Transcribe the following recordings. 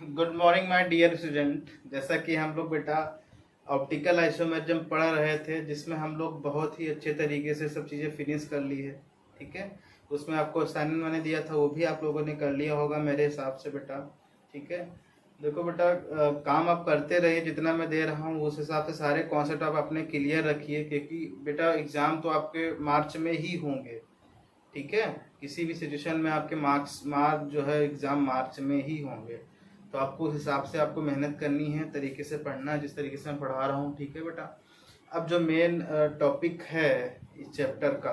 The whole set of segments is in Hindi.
Good morning my dear student. जैसा कि हम लोग बेटा ऑप्टिकल आइसोमेरिज्म पढ़ रहे थे, जिसमें हम लोग बहुत ही अच्छे तरीके से सब चीज़ें फिनिश कर ली है। ठीक है, उसमें आपको असाइनमेंट मैंने दिया था, वो भी आप लोगों ने कर लिया होगा मेरे हिसाब से बेटा। ठीक है, देखो बेटा, काम आप करते रहिए, जितना मैं दे रहा हूँ उस हिसाब से सारे कॉन्सेप्ट आप अपने क्लियर रखिए, क्योंकि बेटा एग्ज़ाम तो आपके मार्च में ही होंगे। ठीक है, किसी भी सिचुएशन में आपके मार्क्स जो है एग्ज़ाम मार्च में ही होंगे, तो आपको उस हिसाब से आपको मेहनत करनी है, तरीके से पढ़ना है जिस तरीके से मैं पढ़ा रहा हूँ। ठीक है बेटा, अब जो मेन टॉपिक है इस चैप्टर का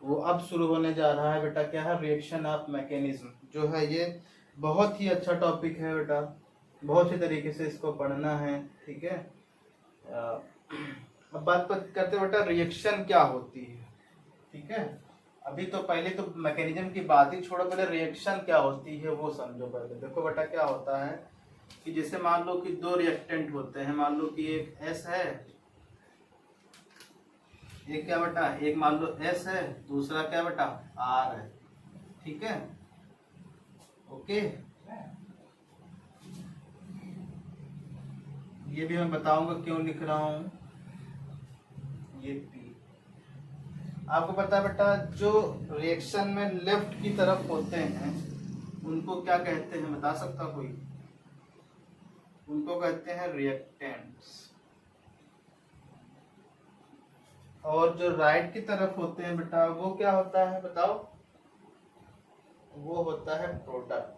वो अब शुरू होने जा रहा है बेटा। क्या है? रिएक्शन ऑफ मैकेनिज्म जो है, ये बहुत ही अच्छा टॉपिक है बेटा, बहुत ही तरीके से इसको पढ़ना है। ठीक है, अब बात करते हैं बेटा, रिएक्शन क्या होती है। ठीक है, अभी तो पहले तो मैकेनिज्म की बात ही छोड़ो, पहले रिएक्शन क्या होती है वो समझो पहले। देखो बेटा, क्या होता है कि जैसे मान लो कि दो रिएक्टेंट होते हैं, मान लो कि एक S है, एक क्या बेटा, एक मान लो S है, दूसरा क्या बेटा R है। ठीक है, ओके, ये भी मैं बताऊंगा क्यों लिख रहा हूं ये P। आपको पता है बेटा, जो रिएक्शन में लेफ्ट की तरफ होते हैं उनको क्या कहते हैं, बता सकता कोई? उनको कहते हैं रिएक्टेंट्स। और जो राइट की तरफ होते हैं बेटा, वो क्या होता है बताओ? वो होता है प्रोडक्ट।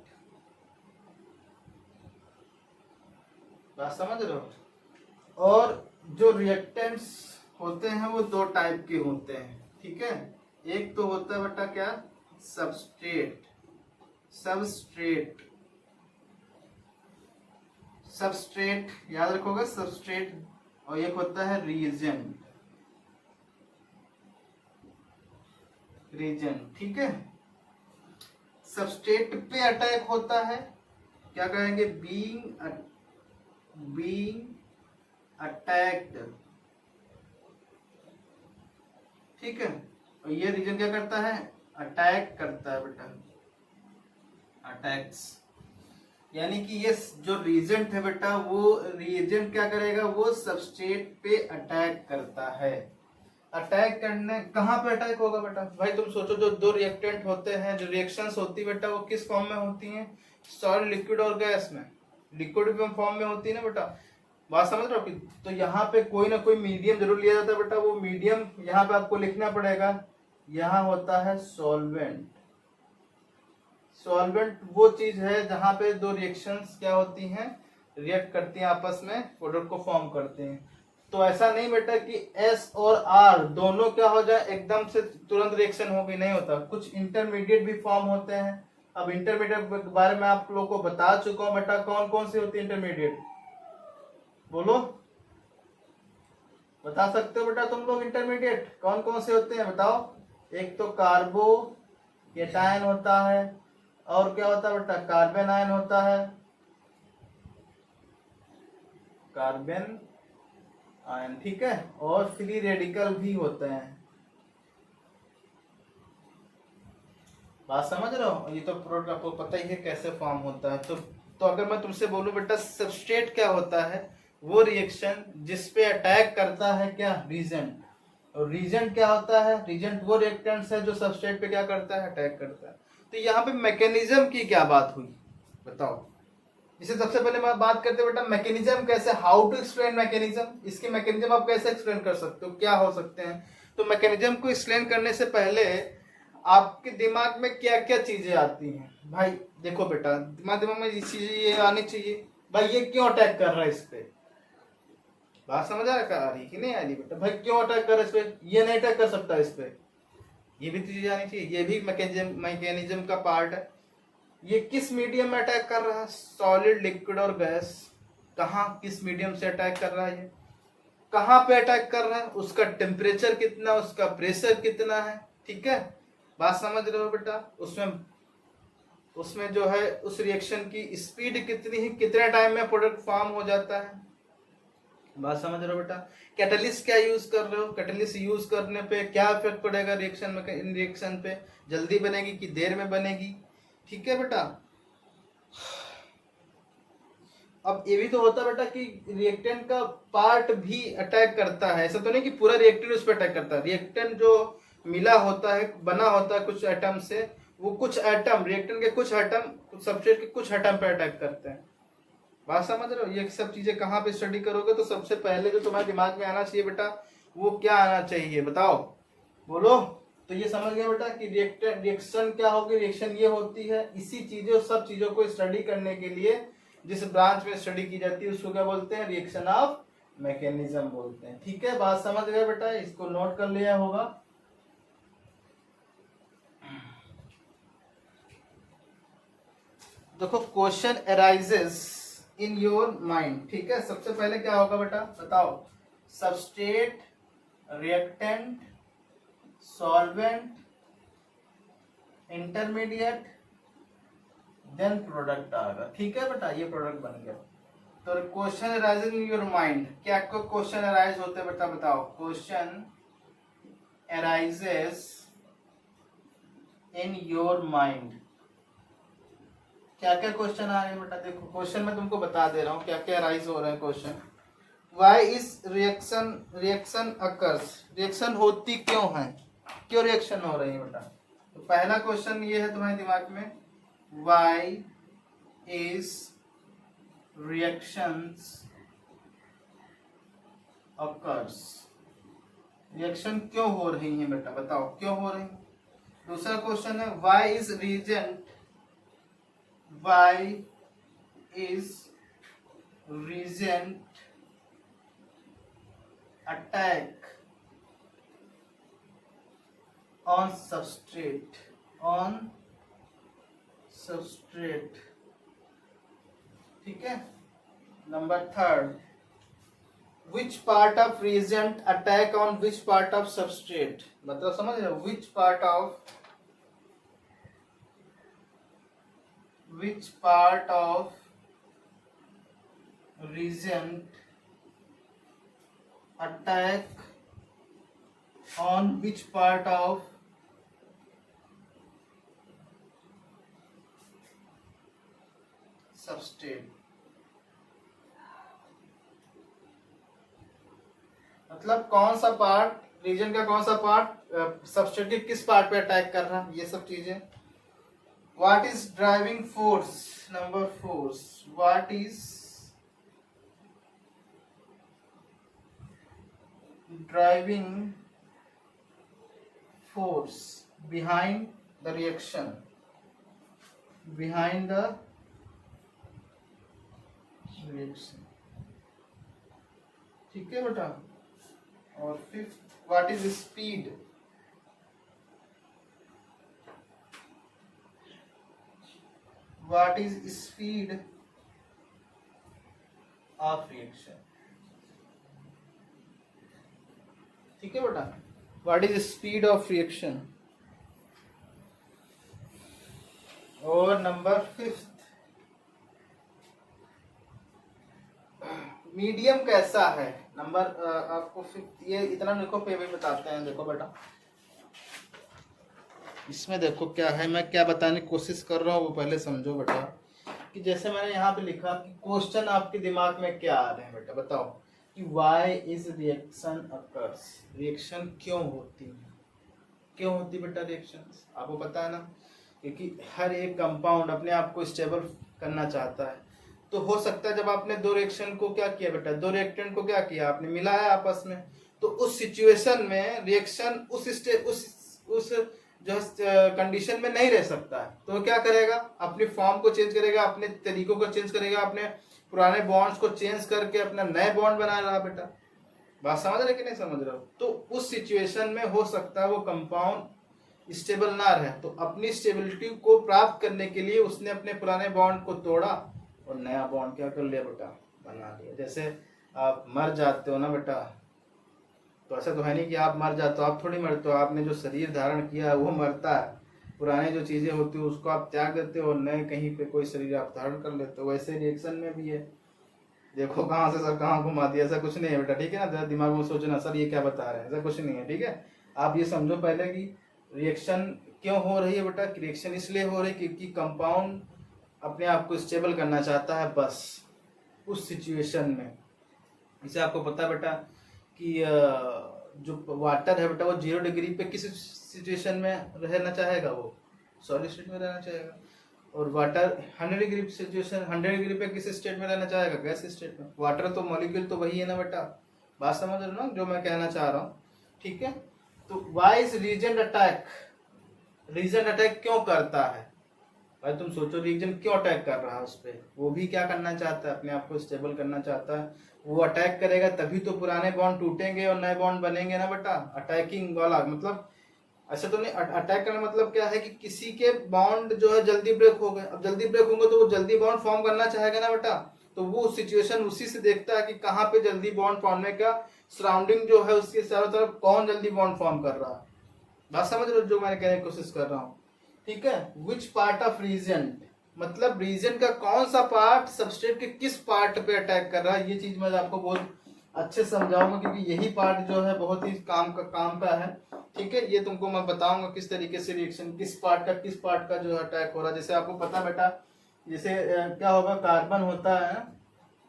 बात समझ रहे हो? और जो रिएक्टेंट्स होते हैं वो दो टाइप के होते हैं। ठीक है, एक तो होता है बेटा क्या, सबस्ट्रेट। सबस्ट्रेट सबस्ट्रेट याद रखोगे, सबस्ट्रेट। और एक होता है रीजेंट। रीजेंट, ठीक है। सबस्ट्रेट पे अटैक होता है, क्या कहेंगे? Being attacked. ठीक है, और ये रीजन क्या करता है? अटैक करता है बेटा, अटैक्स। यानी कि ये जो रीजेंट है बेटा, वो रीजेंट क्या करेगा? वो सबस्ट्रेट पे अटैक करता है। अटैक करने कहाँ पे अटैक होगा बेटा? भाई तुम सोचो, जो दो रिएक्टेंट होते हैं, जो रिएक्शंस होती है बेटा, वो किस फॉर्म में होती हैं? सॉलिड, लिक्विड और गैस में। लिक्विड फॉर्म में होती है ना बेटा, बात समझ रहे हो? कि तो यहाँ पे कोई ना कोई मीडियम जरूर लिया जाता है बेटा। वो मीडियम यहाँ पे आपको लिखना पड़ेगा, यहाँ होता है सॉल्वेंट। सॉल्वेंट वो चीज है जहां पे दो रिएक्शंस क्या होती हैं, रिएक्ट करती हैं आपस में, प्रोडक्ट को फॉर्म करते हैं। तो ऐसा नहीं बेटा कि S और R दोनों क्या हो जाए एकदम से तुरंत रिएक्शन हो गई, नहीं होता। कुछ इंटरमीडिएट भी फॉर्म होते हैं। अब इंटरमीडिएट के बारे में आप लोगों को बता चुका हूं बेटा, कौन कौन सी होती है इंटरमीडिएट, बोलो, बता सकते हो बेटा तुम लोग? इंटरमीडिएट कौन कौन से होते हैं बताओ? एक तो कार्बो केटायन होता है, और क्या होता है बेटा? कार्बन आयन होता है, कार्बन आयन। ठीक है, और फ्री रेडिकल भी होते हैं। बात समझ रहे हो? ये तो प्रोडक्ट आपको पता ही है कैसे फॉर्म होता है। तो अगर मैं तुमसे बोलूं बेटा, सबस्ट्रेट क्या होता है? वो रिएक्शन जिसपे अटैक करता है क्या? रीजेंट। और रीजेंट क्या होता है? रीजेंट वो रिएक्टेंट्स है जो सबस्ट्रेट पे क्या करता है? अटैक करता है। तो यहाँ पे मैकेनिज्म की क्या बात हुई बताओ? इसे सबसे पहले मैं बात करते बेटा, मैकेनिज्म कैसे, हाउ टू एक्सप्लेन मैकेनिज्म। इसके मैकेनिज्म आप कैसे एक्सप्लेन कर सकते हो, क्या हो सकते हैं? तो मैकेनिज्म को एक्सप्लेन करने से पहले आपके दिमाग में क्या क्या चीजें आती हैं भाई? देखो बेटा, दिमाग में ये चीजें ये आनी चाहिए, भाई ये क्यों अटैक कर रहा है इस पे? बात समझ आ रही कि नहीं आ रही बेटा? भाई क्यों अटैक कर रहा है इस पे? ये नहीं अटैक कर सकता इस पे, ये भी चीजें आनी चाहिए। ये भी मैकेनिज्म का पार्ट है। ये किस मीडियम में अटैक कर रहा है? सॉलिड, लिक्विड और गैस। कहाँ, किस मीडियम से अटैक कर रहा है? ये कहाँ पे अटैक कर रहा है? उसका टेम्परेचर कितना, उसका प्रेशर कितना है? ठीक है, बात समझ रहे हो बेटा? उसमें उसमें जो है उस रिएक्शन की स्पीड कितनी है, कितने टाइम में प्रोडक्ट फॉर्म हो जाता है? बात समझ रहे हो बेटा? कैटलिस्ट क्या यूज कर रहे हो? कैटलिस्ट यूज करने पे क्या इफेक्ट पड़ेगा रिएक्शन में, इन रिएक्शन पे? जल्दी बनेगी कि देर में बनेगी? ठीक है बेटा, अब ये भी तो होता है बेटा कि रिएक्टेंट का पार्ट भी अटैक करता है, ऐसा तो नहीं कि पूरा रिएक्टेंट उस पर अटैक करता है। रिएक्टेंट जो मिला होता है, बना होता है कुछ एटम से, वो कुछ एटम रिएक्टेंट के कुछ एटम सब्सट्रेट के कुछ एटम पे अटैक करते हैं। बात समझ रहे हो? ये सब चीजें कहाँ पे स्टडी करोगे तो सबसे पहले जो तुम्हारे दिमाग में आना चाहिए बेटा वो क्या आना चाहिए बताओ, बोलो। तो ये समझ गया बेटा कि रिएक्शन क्या होगी, रिएक्शन ये होती है। इसी चीजों सब चीजों को स्टडी करने के लिए जिस ब्रांच में स्टडी की जाती है उसको क्या बोलते हैं, रिएक्शन ऑफ मैकेनिज्म बोलते हैं। ठीक है, बात समझ गए बेटा, इसको नोट कर लिया होगा। देखो question arises in your mind, ठीक है। सबसे पहले क्या होगा बेटा बताओ, substrate, reactant, solvent, intermediate, then product आएगा। ठीक है बेटा, ये प्रोडक्ट बन गया। तो question arising in your mind, क्या आपको क्वेश्चन अराइज होते हैं बेटा बताओ, question arises in your mind. क्या क्या क्वेश्चन आ रहे हैं बेटा, देखो क्वेश्चन मैं तुमको बता दे रहा हूँ क्या क्या अराइज हो रहे हैं question. Why is reaction occurs, reaction होती क्यों है, क्यों रिएक्शन हो रही है बेटा। तो पहला क्वेश्चन ये है तुम्हारे दिमाग में, why is reactions occurs, reaction क्यों हो रही है बेटा बताओ, क्यों हो रही है। दूसरा क्वेश्चन है why is reagent, why is reagent attack on substrate, on substrate. ठीक है। Number third, which part of reagent attack on which part of substrate, मतलब समझ रहे हो, which part of reagent attack on which part of substrate, मतलब कौन सा पार्ट, रीजन का कौन सा पार्ट सबस्ट्रेट के किस पार्ट पे अटैक कर रहा है, ये सब चीजें। What is driving force? Number 4. What is driving force behind the reaction? Behind the reaction. ठीक है बेटा। और fifth, what is speed? What is speed of reaction? ठीक है बेटा, What is speed of reaction? और नंबर फिफ्थ, मीडियम कैसा है। नंबर आपको फिफ्थ, ये इतना लिखो, पे भी बताते हैं। देखो बेटा इसमें देखो क्या है, मैं क्या बताने की कोशिश कर रहा हूँ वो पहले समझो बेटा। कि जैसे मैंने यहाँ पे लिखा कि क्वेश्चन आपके दिमाग में क्या आ रहे हैं बेटा बताओ, कि why is reaction occurs, reaction क्यों होती है, क्यों होती बेटा रिएक्शन, आपको पता है ना, क्योंकि हर एक कंपाउंड अपने आप को स्टेबल करना चाहता है। तो हो सकता है जब आपने दो रिएक्शन को क्या किया बेटा, दो रिएक्टेंट को क्या किया आपने, मिलाया आपस में, तो उस सिचुएशन में रिएक्शन उस जो कंडीशन में नहीं रह सकता है, तो क्या करेगा, अपनी फॉर्म को चेंज करेगा, अपने तरीकों को चेंज करेगा, अपने पुराने बॉन्ड्स को चेंज करके अपना नए बॉन्ड बना रहा बेटा। बात समझ रहे कि नहीं समझ रहे हो। तो उस सिचुएशन में हो सकता है वो कंपाउंड स्टेबल ना रहे, तो अपनी स्टेबिलिटी को प्राप्त करने के लिए उसने अपने पुराने बॉन्ड को तोड़ा और नया बॉन्ड क्या कर लिया बेटा, बना लिया। जैसे आप मर जाते हो ना बेटा, तो ऐसा तो है नहीं कि आप मर जाते हो, आप थोड़ी मरते हो, आपने जो शरीर धारण किया है वो मरता है, पुराने जो चीजें होती है उसको आप त्याग देते हो, नए कहीं पे कोई शरीर आप धारण कर लेते हो। वैसे रिएक्शन में भी है, देखो कहाँ से सर कहाँ घुमा दिया, ऐसा कुछ नहीं है बेटा, ठीक है ना। दिमाग में सोचना सर ये क्या बता रहे हैं, ऐसा कुछ नहीं है, ठीक है। आप ये समझो पहले कि रिएक्शन क्यों हो रही है बेटा, रिएक्शन इसलिए हो रही है क्योंकि कंपाउंड अपने आप को स्टेबल करना चाहता है, बस उस सिचुएशन में। इसे आपको पता बेटा कि जो वाटर है बेटा वो 0 डिग्री पे किस सिचुएशन में रहना चाहेगा, वो सॉलिड स्टेट में रहना चाहेगा। और वाटर 100 डिग्री सिचुएशन 100 डिग्री पे किस स्टेट में रहना चाहेगा, गैस स्टेट में। वाटर तो मॉलिक्यूल तो वही है ना बेटा, बात समझ रहे हो ना जो मैं कहना चाह रहा हूँ, ठीक है। तो why is reason attack, reason attack क्यों करता है भाई, तुम सोचो रीजन क्यों अटैक कर रहा है उस पर। वो भी क्या करना चाहता है, अपने आप को स्टेबल करना चाहता है। वो अटैक करेगा तभी तो पुराने बॉन्ड टूटेंगे और नए बॉन्ड बनेंगे ना बेटा। अटैकिंग वाला मतलब ऐसा तो नहीं, अटैक करना मतलब क्या है कि किसी के बॉन्ड जो है जल्दी ब्रेक हो गए। अब जल्दी ब्रेक होंगे तो वो जल्दी बॉन्ड फॉर्म करना चाहेगा ना बेटा। तो वो सिचुएशन उसी से देखता है कि कहाँ पे जल्दी बॉन्ड फॉर्म का, सराउंडिंग जो है उसके चारों तरफ कौन जल्दी बॉन्ड फॉर्म कर रहा है। बात समझ रहे हो जो मैंने कहने की कोशिश कर रहा हूँ, ठीक है। विच पार्ट ऑफ रीजन, मतलब रीजन का कौन सा पार्ट सबस्ट्रेट के किस पार्ट पे अटैक कर रहा है, ये चीज मैं आपको बहुत अच्छे समझाऊंगा क्योंकि यही पार्ट जो है बहुत ही काम का है, ठीक है। ये तुमको मैं बताऊंगा किस तरीके से रिएक्शन किस पार्ट का जो अटैक हो रहा है। जैसे आपको पता बेटा, जैसे क्या होगा, कार्बन होता है,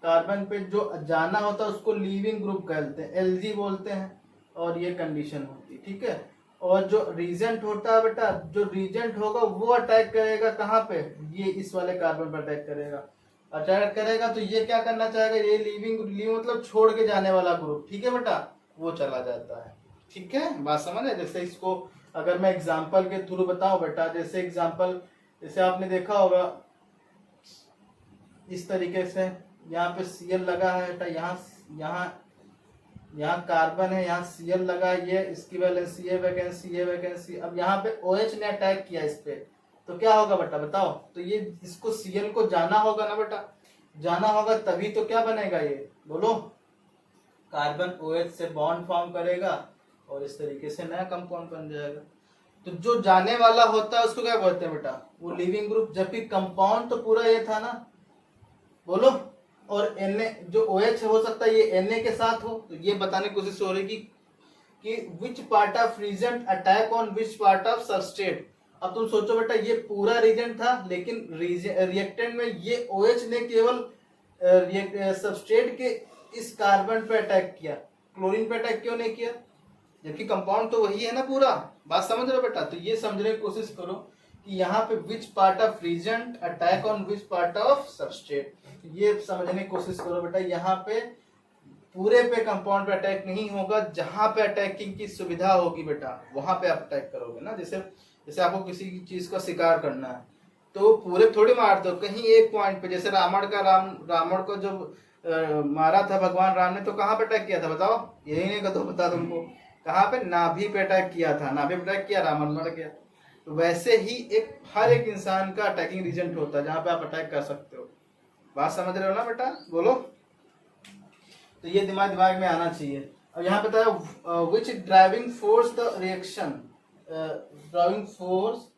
कार्बन पे जो जाना होता है उसको लीविंग ग्रुप कहते हैं, एलजी बोलते हैं, और ये कंडीशन होती है, ठीक है। और जो रीजेंट होता है बेटा, जो रीजेंट होगा वो अटैक करेगा कहाँ पे, ये इस वाले कार्बन पर अटैक करेगा। अटैक करेगा तो ये क्या करना चाहेगा, ये लीव मतलब छोड़ के जाने वाला ग्रुप, ठीक है बेटा, वो चला जाता है, ठीक है। बात समझ है। जैसे इसको अगर मैं एग्जांपल के थ्रू बताऊं बेटा, जैसे एग्जांपल, जैसे आपने देखा होगा इस तरीके से, यहाँ पे Cl लगा है बेटा, यहाँ कार्बन है, यहाँ Cl लगा है, ये इसकी वैलेंसी, ये वैकेंसी। अब यहाँ पे OH ने अटैक किया इस पे, तो क्या होगा बेटा बताओ। तो ये इसको Cl को जाना होगा ना बेटा, जाना होगा तभी तो क्या बनेगा, ये बोलो, कार्बन OH से बॉन्ड फॉर्म करेगा और इस तरीके से नया कंपाउंड बन जाएगा। तो जो जाने वाला होता है उसको क्या बोलते हैं बेटा, वो लिविंग ग्रुप। जबकि कंपाउंड तो पूरा ये था ना, बोलो। और Na जो OH हो सकता है ये Na के साथ हो, तो ये बताने की कोशिश हो रही कि which part of reagent attack on which part of substrate. अब तुम सोचो बेटा, ये पूरा रीजेंट था लेकिन रिएक्टेंट में ये OH ने केवल सबस्ट्रेट के इस कार्बन पे अटैक किया, क्लोरीन पे अटैक क्यों नहीं किया, जबकि कंपाउंड तो वही है ना पूरा। बात समझ रहे हो बेटा। तो ये समझने की कोशिश करो कि यहाँ पे which part of reagent attack on which part of substrate, ये समझने की कोशिश करो बेटा। यहाँ पे पूरे पे कंपाउंड पे अटैक नहीं होगा, जहां पे अटैकिंग की सुविधा होगी बेटा वहां पे आप अटैक करोगे ना। जैसे आपको किसी चीज का शिकार करना है तो पूरे थोड़ी मार दो, कहीं एक पॉइंट पे। जैसे रावण को जब मारा था भगवान राम ने, तो कहाँ पे अटैक किया था बताओ, यही नहीं तो बता तुमको, कहाँ पे, नाभि पे अटैक किया था, नाभि पे अटैक किया, रावण मर गया। तो वैसे ही हर एक इंसान का अटैकिंग रीजन होता है जहां पे आप अटैक कर सकते हो। बात समझ रहे हो ना बेटा, बोलो। तो ये दिमाग में आना चाहिए। अब यहाँ बताया which driving force the reaction, driving force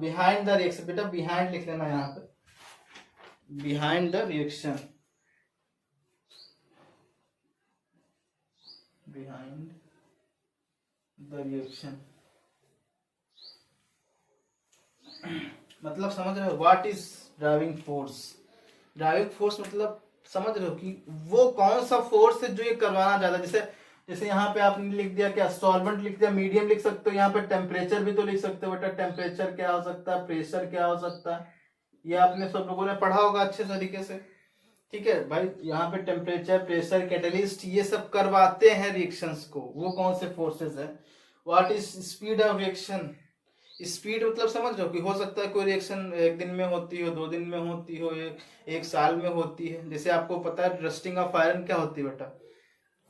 behind the reaction, बेटा बिहाइंड लिख लेना यहाँ पे, behind the reaction, behind the reaction मतलब समझ रहे हो, what is driving force. Driving force मतलब समझ रहे हो कि वो कौन सा फोर्स है जो ये करवाना चाहता है। जैसे यहाँ पे आपने लिख दिया क्या, सॉल्वेंट लिख दिया, मीडियम लिख सकते हो, यहाँ पे टेम्परेचर भी तो लिख सकते हो बेटा। टेम्परेचर क्या हो सकता है, प्रेशर क्या हो सकता है, ये आपने सब लोगों ने पढ़ा होगा अच्छे तरीके से, ठीक है भाई। यहाँ पे टेम्परेचर, प्रेशर, कैटलिस्ट, ये सब करवाते हैं रिएक्शंस को। वो कौन से फोर्सेस है। What is speed of reaction, speed मतलब समझ रहे हो कि हो सकता है कोई रिएक्शन एक दिन में होती हो, 2 दिन में होती हो, एक साल में होती है। जैसे आपको पता है रस्टिंग ऑफ आयरन क्या होती है बेटा,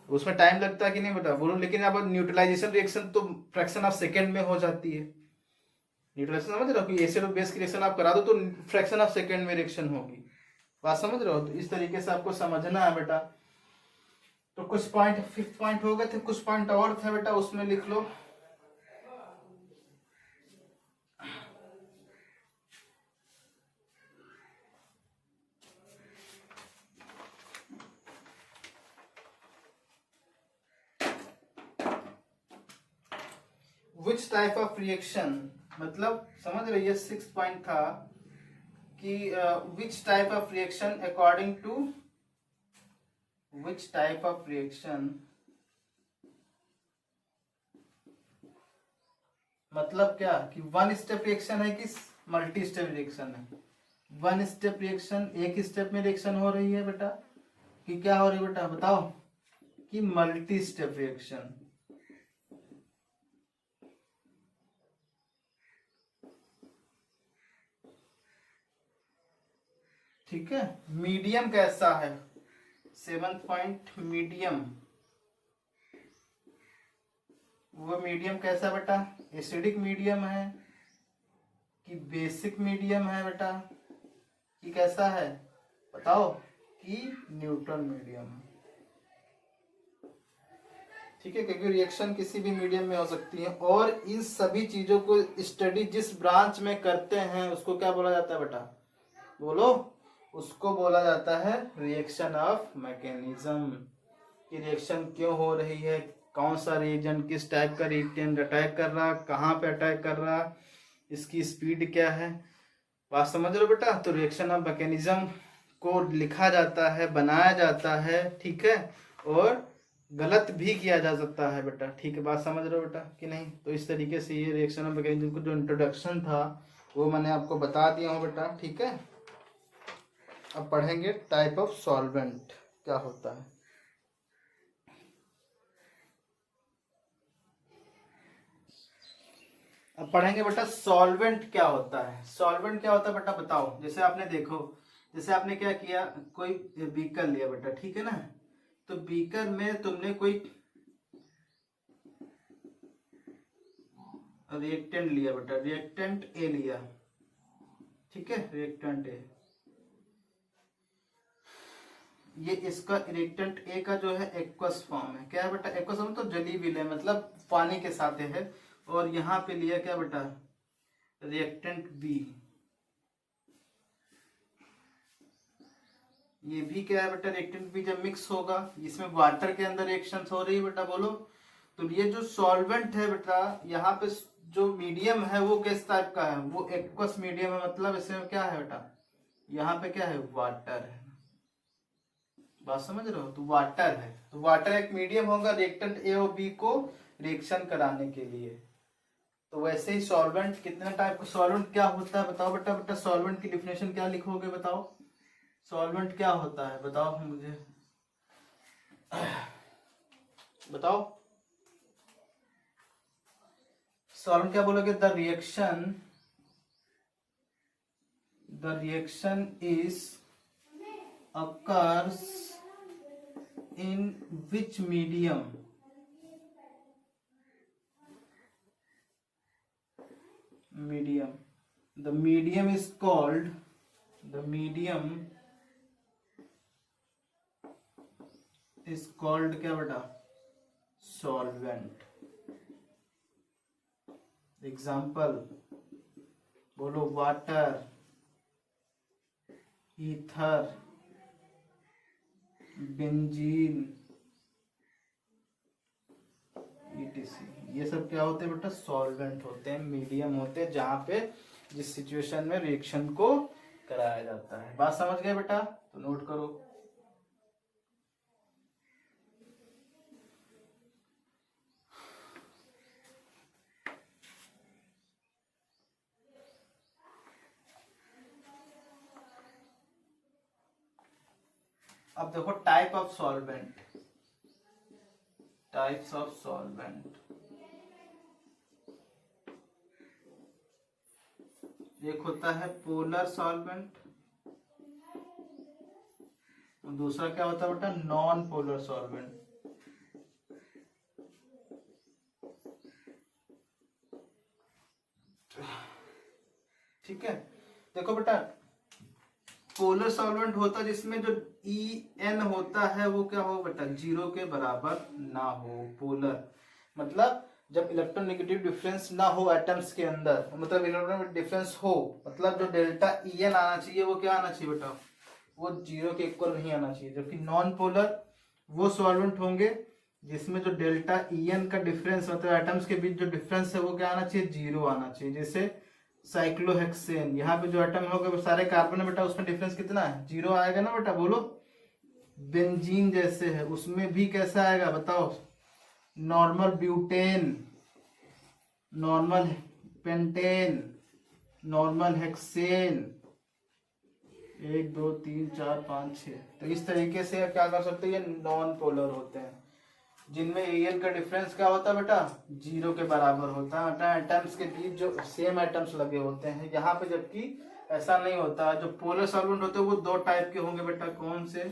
उसमें टाइम लगता है कि नहीं बेटा, बोलो। लेकिन अब न्यूट्रलाइजेशन रिएक्शन तो फ्रैक्शन ऑफ सेकेंड में हो जाती है। न्यूट्रलाइजेशन समझ रहे हो कि एसिड और बेस की रिएक्शन आप करा दो तो फ्रैक्शन ऑफ सेकेंड में रिएक्शन होगी। बात समझ रहे हो। तो इस तरीके से आपको समझना है बेटा। तो कुछ पॉइंट, 5th पॉइंट हो गए थे, कुछ पॉइंट और थे बेटा, उसमें लिख लो। विच टाइप ऑफ रिएक्शन, मतलब समझ रहे, ये 6th पॉइंट था कि which type of reaction according to which type of reaction, मतलब क्या कि वन स्टेप रिएक्शन है कि मल्टी स्टेप रिएक्शन है। वन स्टेप रिएक्शन, एक स्टेप में रिएक्शन हो रही है बेटा, कि क्या हो रही है बेटा बताओ, कि मल्टी स्टेप रिएक्शन। ठीक है। मीडियम कैसा है, 7th पॉइंट मीडियम, वो मीडियम कैसा बेटा, एसिडिक मीडियम है कि बेसिक मीडियम है बेटा, कि कैसा है बताओ, कि न्यूट्रल मीडियम है। ठीक है, क्योंकि रिएक्शन किसी भी मीडियम में हो सकती है, और इन सभी चीजों को स्टडी जिस ब्रांच में करते हैं उसको क्या बोला जाता है बेटा, बोलो, उसको बोला जाता है रिएक्शन ऑफ मैकेनिज्म, कि रिएक्शन क्यों हो रही है, कौन सा रिएजेंट किस टाइप का रिएक्टेंट अटैक कर रहा, कहाँ पे अटैक कर रहा, इसकी स्पीड क्या है। बात समझ लो बेटा। तो रिएक्शन ऑफ मैकेनिज्म को लिखा जाता है, बनाया जाता है, ठीक है, और गलत भी किया जा सकता है बेटा। ठीक है, बात समझ रहे हो बेटा कि नहीं। तो इस तरीके से ये रिएक्शन ऑफ मैकेनिज्म को जो इंट्रोडक्शन था वो मैंने आपको बता दिया हूँ बेटा। ठीक है, अब पढ़ेंगे टाइप ऑफ सॉल्वेंट क्या होता है। अब पढ़ेंगे बेटा सॉल्वेंट क्या होता है। सॉल्वेंट क्या होता है बेटा बताओ। जैसे आपने देखो, जैसे आपने क्या किया, कोई बीकर लिया बेटा, ठीक है ना, तो बीकर में तुमने कोई रिएक्टेंट लिया बेटा, रिएक्टेंट ए लिया, ठीक है, रिएक्टेंट ए, ये इसका रिएक्टेंट ए का जो है एक्वस फॉर्म है। क्या है बेटा, एक्वस फॉर्म तो जली विल है, मतलब पानी के साथ है। और यहाँ पे लिया क्या बेटा, रिएक्टेंट बी, ये भी क्या है बेटा, रिएक्टेंट बी जब मिक्स होगा, इसमें वाटर के अंदर रिएक्शंस हो रही है बेटा, बोलो। तो ये जो सॉल्वेंट है बेटा, यहाँ पे जो मीडियम है वो किस टाइप का है, वो एक्वस मीडियम है, मतलब इसमें क्या है बेटा, यहाँ पे क्या है, वाटर है। बात समझ रहे हो, तो वाटर है, तो वाटर एक मीडियम होगा रिएक्टेंट ए और बी को रिएक्शन कराने के लिए। तो वैसे ही सॉल्वेंट, कितने टाइप का सॉल्वेंट क्या होता है बताओ बेटा। बेटा सॉल्वेंट की डिफिनेशन क्या लिखोगे बताओ, सॉल्वेंट क्या होता है बताओ मुझे, बताओ सॉल्वेंट क्या बोलोगे। The reaction is occurs in which medium, the medium is called, क्या बेटा, solvent। एग्जाम्पल बोलो, वाटर, ईथर, बेंजीन, ETC, ये सब क्या होते हैं बेटा, सॉल्वेंट होते हैं, मीडियम होते हैं, जहां पे जिस सिचुएशन में रिएक्शन को कराया जाता है। बात समझ गए बेटा, तो नोट करो। अब देखो type of solvent, types of solvent, एक होता है पोलर सॉल्वेंट, दूसरा क्या होता है बेटा, नॉन पोलर सॉल्वेंट। ठीक है, देखो बेटा पोलर सॉल्वेंट होता है जिसमें जो En होता है वो क्या हो बेटा, 0 के बराबर ना हो। पोलर मतलब जब इलेक्ट्रोनेगेटिव डिफरेंस ना हो एटम्स के अंदर, मतलब इलेक्ट्रॉन डिफरेंस हो, मतलब जो डेल्टा En आना चाहिए वो क्या आना चाहिए बेटा, वो 0 के इक्वल नहीं आना चाहिए। जबकि नॉन पोलर वो सॉल्वेंट होंगे जिसमें जो डेल्टा En का डिफरेंस, मतलब एटम्स के बीच जो डिफरेंस है वो क्या आना चाहिए, 0 आना चाहिए। जैसे साइक्लोहेक्सेन, यहाँ पे जो एटम होगा वो सारे कार्बन है बेटा, उसमें डिफरेंस कितना है, 0 आएगा ना बेटा, बोलो। बेंजीन जैसे है उसमें भी कैसा आएगा बताओ, normal butane, normal pentane, normal hexane, 1 2 3 4 5 6। तो इस तरीके से क्या कर सकते हैं, ये नॉन पोलर होते हैं, जिनमें एन का डिफरेंस क्या होता है बेटा, 0 के बराबर होता है, एटम्स के बीच जो सेम एटम्स लगे होते हैं। यहाँ पे जबकि ऐसा नहीं होता, जो पोलर सॉल्वेंट होते हैं वो दो टाइप के होंगे बेटा, कौन से,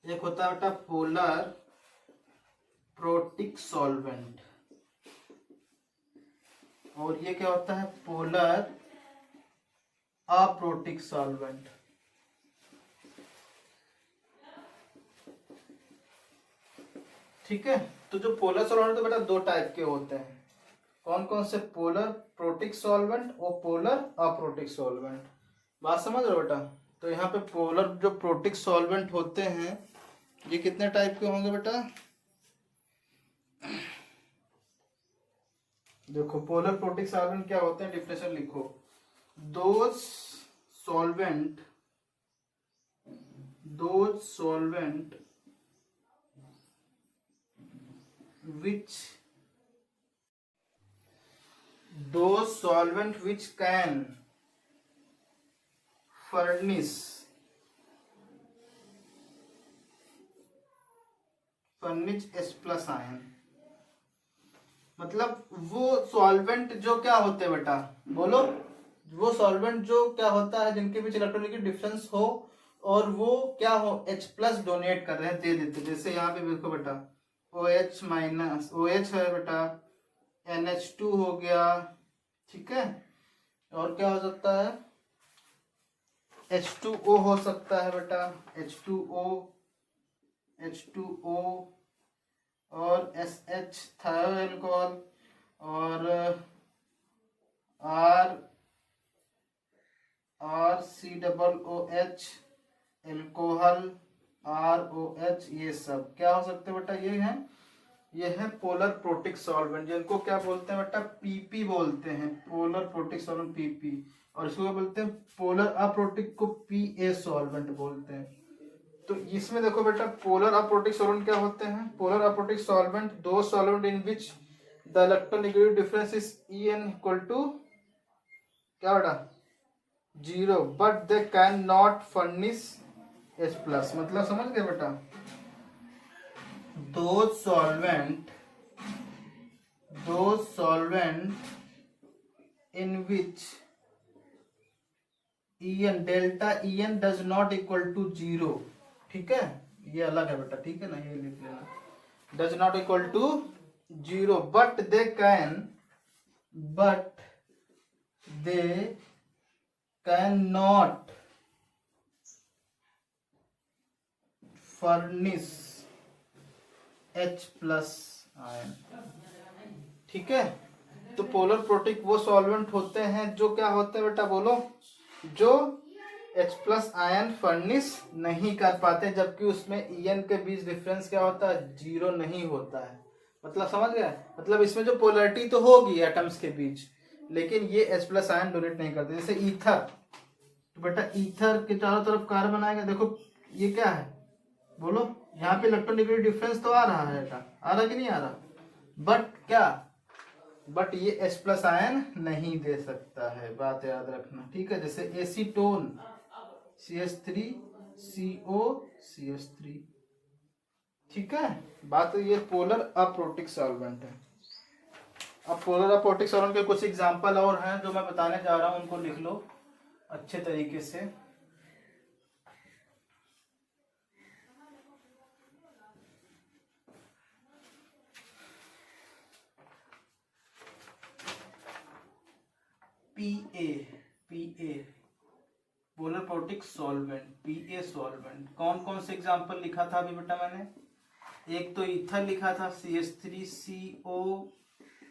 एक होता है बेटा पोलर प्रोटिक सॉल्वेंट, और ये क्या होता है, पोलर अप्रोटिक सॉल्वेंट। ठीक है, तो जो पोलर सॉल्वेंट तो बेटा दो टाइप के होते हैं, कौन कौन से, पोलर प्रोटिक सॉल्वेंट और पोलर अप्रोटिक सॉल्वेंट। बात समझ रहे हो बेटा। तो यहाँ पे पोलर जो प्रोटिक सॉल्वेंट होते हैं ये कितने टाइप के होंगे बेटा, देखो पोलर प्रोटिक सॉल्वेंट क्या होते हैं, डिफिनेशन लिखो, those solvent which can furnish H+ ion, मतलब वो सॉल्वेंट जो क्या होते हैं बेटा, बोलो, वो सॉल्वेंट जो क्या होता है जिनके बीच इलेक्ट्रोनेगेटिव डिफरेंस हो और वो क्या हो, H+ डोनेट कर रहे हैं, दे देते, जैसे यहाँ पे देखो बेटा OH है बेटा, NH2 हो गया, ठीक है, और क्या हो सकता है, H2O हो सकता है बेटा, H2O और SH थायोल अल्कोहल, और RCOOH अल्कोहल, ROH, ये सब क्या हो सकते हैं बेटा, ये है पोलर प्रोटिक सॉल्वेंट, जिनको क्या बोलते हैं बेटा, PP बोलते हैं, पोलर प्रोटिक सॉल्वेंट PP, और इसको क्या बोलते हैं, पोलर अप्रोटिक को PA सॉल्वेंट बोलते हैं। तो इसमें देखो बेटा पोलर अप्रोटिक सॉल्वेंट क्या होते हैं, पोलर अप्रोटिक सॉल्वेंट दो solvent in which the electronegative difference is En equal to क्या बेटा 0, but they can not furnish H+, मतलब समझ गए बेटा, दो solvent in which En delta En does not equal to 0, ठीक है, ये अलग है बेटा, ठीक है ना, ये लिख लेना, does not equal to 0, but they can not furnish H+ ion, ठीक है। तो पोलर प्रोटिक वो सॉल्वेंट होते हैं जो क्या होते हैं बेटा, बोलो, जो H+ आयन फर्निश नहीं कर पाते, जबकि उसमें En के बीच डिफरेंस क्या होता है, 0 नहीं होता है, मतलब समझ गया, मतलब इसमें जो पोलैरिटी तो होगी एटम्स के बीच, लेकिन ये H+ आयन डोनेट नहीं करते। जैसे ईथर, तो बेटा ईथर के चारों तरफ कार्बन आएगा, देखो ये क्या है, बोलो, यहाँ पे इलेक्ट्रोनेगेटिव डिफरेंस तो आ रहा है बेटा, आ रहा कि नहीं आ रहा, बट ये H+ आयन नहीं दे सकता है, बात याद रखना, ठीक है। जैसे एसीटोन CH3CO CH3, ठीक है, बात ये पोलर अप्रोटिक सॉल्वेंट है। अब पोलर अप्रोटिक सॉल्वेंट के कुछ एग्जांपल और हैं जो मैं बताने जा रहा हूं, उनको लिख लो अच्छे तरीके से। PA polar protic solvent, PA solvent, कौन कौन से एग्जांपल लिखा था अभी बेटा मैंने, एक तो ईथर लिखा था CH3CO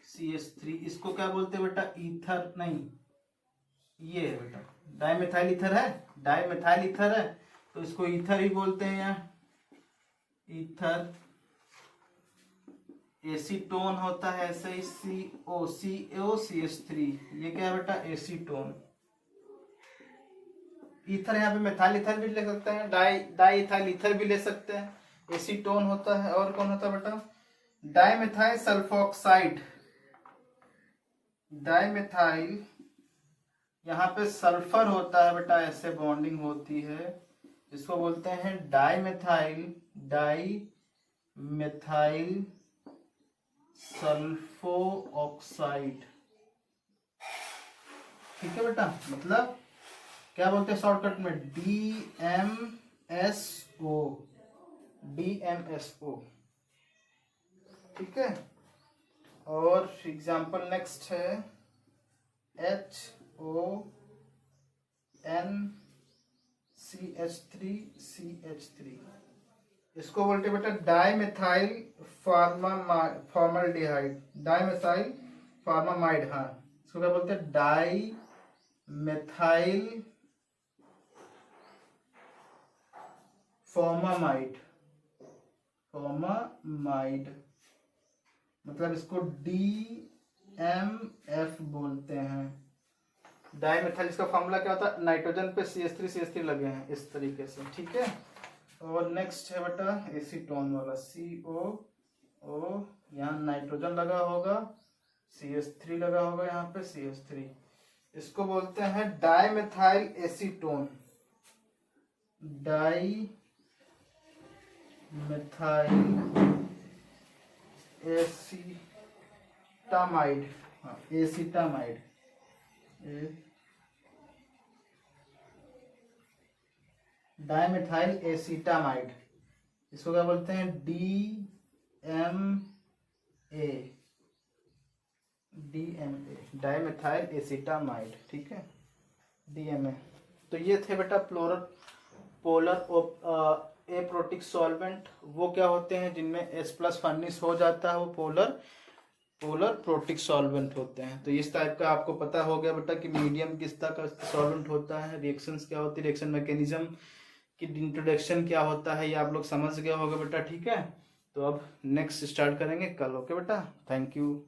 CH3, इसको क्या बोलते हैं बेटा, ईथर नहीं, ये है बेटा डाइमेथाइल ईथर है, तो इसको ईथर ही बोलते हैं, यहाँ ईथर एसीटोन होता है ऐसे ही COCH3, ये क्या है बेटा एसीटोन। ईथर यहाँ पे मिथाइल ईथर भी ले सकते हैं, डाई इथाइल ईथर भी ले सकते हैं, एसीटोन होता है। और कौन होता है बेटा डाइमिथाइल सल्फोक्साइड। डाइमिथाइल यहाँ पे सल्फर होता है बेटा, ऐसे बॉन्डिंग होती है, इसको बोलते हैं डाइमिथाइल सल्फो ऑक्साइड। ठीक है बेटा, मतलब क्या बोलते हैं शॉर्टकट में DMSO। ठीक है। और एग्जाम्पल नेक्स्ट है HONCH3CH3, इसको बोलते बेटा डाइमिथाइल फॉर्मल्डिहाइड, डाइमिथाइल फॉर्मामाइड। हाँ, इसको क्या बोलते हैं डाइमिथाइल फॉर्मामाइड, मतलब इसको DMF बोलते हैं। डाइमिथाइल, इसका फॉर्मूला क्या होता है, नाइट्रोजन पे CH3 लगे हैं इस तरीके से। ठीक है। और नेक्स्ट है बेटा एसीटोन वाला, COO, यहाँ नाइट्रोजन लगा होगा, CH3 लगा होगा यहाँ पे CH3, इसको बोलते हैं डाइमिथाइल एसीटोन, डाइमिथाइल एसीटामाइड। हाँ, एसीटामाइड, डाइमिथाइल एसीटामाइड, इसको क्या बोलते हैं DMA, डाइमिथाइल एसीटामाइड। ठीक है, DMA। तो ये थे बेटा पोलर एप्रोटिक सॉल्वेंट। वो क्या होते हैं जिनमें H+ फर्निश हो जाता है, वो पोलर प्रोटिक सॉल्वेंट होते हैं। तो इस टाइप का आपको पता हो गया बेटा कि मीडियम किस तरह का सॉल्वेंट होता है, रिएक्शंस क्या होती है, रिएक्शन मैकेनिज्म की इंट्रोडक्शन क्या होता है, ये आप लोग समझ गए होंगे बेटा। ठीक है, तो अब नेक्स्ट स्टार्ट करेंगे कल। ओके बेटा, थैंक यू।